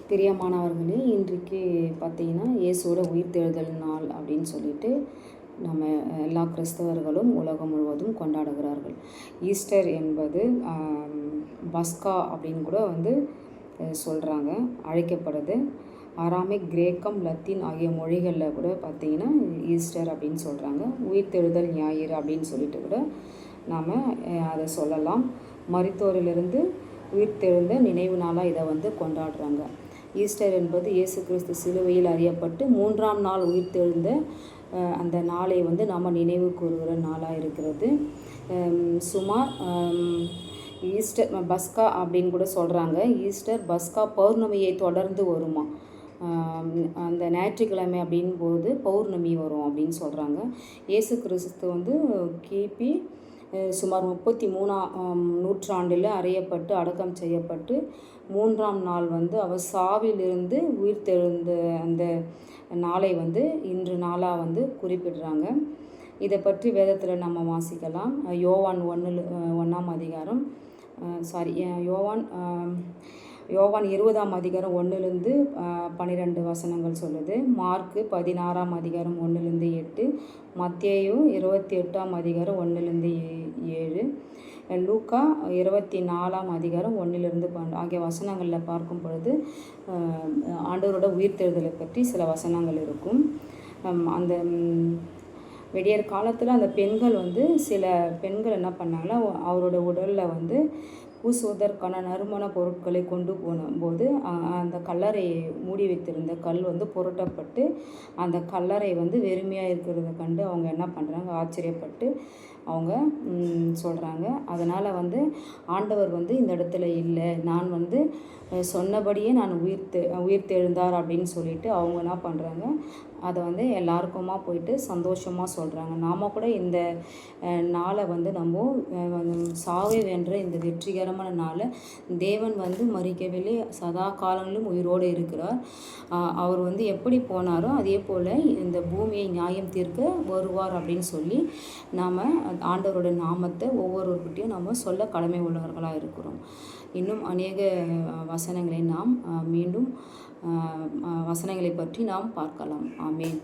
பிரியமானவர்களே, இன்றைக்கு பார்த்தீங்கன்னா இயேசுவோட உயிர்த்தெழுதல் நாள் அப்படின்னு சொல்லிட்டு நம்ம எல்லா கிறிஸ்தவர்களும் உலகம் முழுவதும் கொண்டாடுகிறார்கள். ஈஸ்டர் என்பது பஸ்கா அப்படின்னு கூட சொல்கிறாங்க, அழைக்கப்படுது. அராமிக், கிரேக்கம், லத்தீன் ஆகிய மொழிகளில் கூட பார்த்திங்கன்னா ஈஸ்டர் அப்படின்னு சொல்கிறாங்க. உயிர்த்தெழுதல் ஞாயிறு அப்படின்னு சொல்லிட்டு கூட நாம் அதை சொல்லலாம். மரித்தோரிலிருந்து உயிர்த்தெழுந்த நினைவு நாளாக இதை கொண்டாடுறாங்க. ஈஸ்டர் என்பது இயேசு கிறிஸ்து சிலுவையில் அறியப்பட்டு 3ஆம் நாள் உயிர்த்தெழுந்த அந்த நாளை நாம் நினைவு கூறுகிற நாளாக இருக்கிறது. சுமார் ஈஸ்டர் பஸ்கா அப்படின்னு கூட சொல்கிறாங்க. ஈஸ்டர் பஸ்கா பௌர்ணமியை தொடர்ந்து வருமா, அந்த ஞாயிற்றுக்கிழமை அப்படின் போது பௌர்ணமி வரும் அப்படின்னு சொல்கிறாங்க. இயேசு கிறிஸ்து கிபி சுமார் 33ஆம் நூற்றாண்டில் அறையப்பட்டு அடக்கம் செய்யப்பட்டு 3ஆம் நாள் அவர் சாவிலிருந்து உயிர்த்தெழுந்த அந்த நாளை இன்று நாளாக குறிப்பிடுறாங்க. இதை பற்றி வேதத்தில் நம்ம வாசிக்கலாம். யோவான் 1ஆம் அதிகாரம் யோவான் 20ஆம் அதிகாரம் 1லிருந்து 12 வசனங்கள் சொல்லுது. மார்க்கு 16ஆம் அதிகாரம் 1லிருந்து 8, மத்தேயு 28ஆம் அதிகாரம் 1லிருந்து 7, லூக்கா 24ஆம் அதிகாரம் 1லிருந்து 12 ஆகிய வசனங்களில் பார்க்கும் பொழுது ஆண்டவரோட உயிர்த்தெழுதலை பற்றி சில வசனங்கள் இருக்கும். அந்த விடியற் காலத்தில் அந்த பெண்கள் சில பெண்கள் என்ன பண்ணாங்கன்னா, அவரோட உடலில் பூசுவதற்கான நறுமண பொருட்களை கொண்டு போகும்போது அந்த கல்லறையை மூடி வைத்திருந்த கல் புரட்டப்பட்டு அந்த கல்லறை வெறுமையாக இருக்கிறத கண்டு அவங்க என்ன பண்ணுறாங்க, ஆச்சரியப்பட்டு அவங்க சொல்கிறாங்க. அதனால் ஆண்டவர் இந்த இடத்துல இல்லை, நான் சொன்னபடியே நான் உயிர்த்தெழுந்தார் அப்படின்னு சொல்லிட்டு அவங்க என்ன பண்ணுறாங்க, அதை எல்லாருக்குமா போயிட்டு சந்தோஷமாக சொல்கிறாங்க. நாம் கூட இந்த நாளை நம்ம சாவை வென்ற இந்த வெற்றிகரமான நாளை தேவன் மறிக்கவில்லை, சதா காலங்களிலும் உயிரோடு இருக்கிறார். அவர் எப்படி போனாரோ அதே போல் இந்த பூமியை நியாயம் தீர்க்க வருவார் அப்படின்னு சொல்லி நாம் ஆண்டவரோட நாமத்தை ஒவ்வொருவர்கிட்டையும் நம்ம சொல்ல கடமை உள்ளவர்களாக இருக்கிறோம். இன்னும் அநேக வசனங்களை நாம் மீண்டும் வசனங்களை பற்றி நாம் பார்க்கலாம். ஆமென்.